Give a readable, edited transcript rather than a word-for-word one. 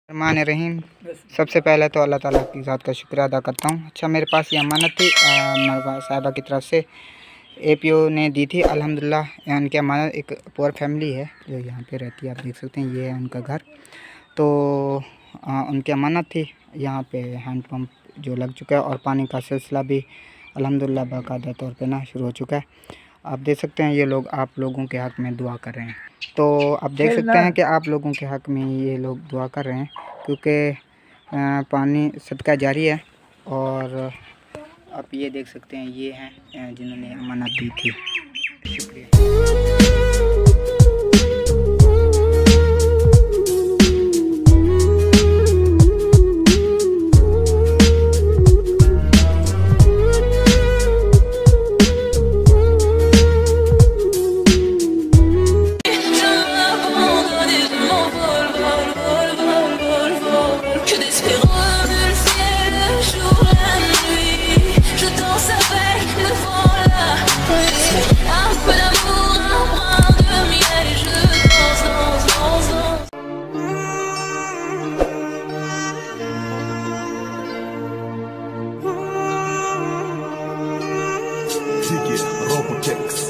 रहमान रहीम। सबसे पहले तो अल्लाह ताला की ज़ात का शुक्रिया अदा करता हूँ। अच्छा, मेरे पास ये अमानत थी मरवा साहिबा की तरफ से, APO ने दी थी अल्हम्दुलिल्लाह। उनकी अमानत एक पुअर फैमिली है जो यहाँ पे रहती है, आप देख सकते हैं, ये है उनका घर। तो उनकी अमानत थी। यहाँ पे हैंड पंप जो लग चुका है और पानी का सिलसिला भी अल्हम्दुलिल्लाह बाकायदा तौर पे ना शुरू हो चुका है। आप देख सकते हैं ये लोग आप लोगों के हक़ में दुआ कर रहे हैं। तो आप देख सकते हैं कि आप लोगों के हक़ में ये लोग दुआ कर रहे हैं, क्योंकि पानी सदका जारी है। और आप ये देख सकते हैं ये हैं जिन्होंने अमानत दी थी। शुक्रिया। Robotex.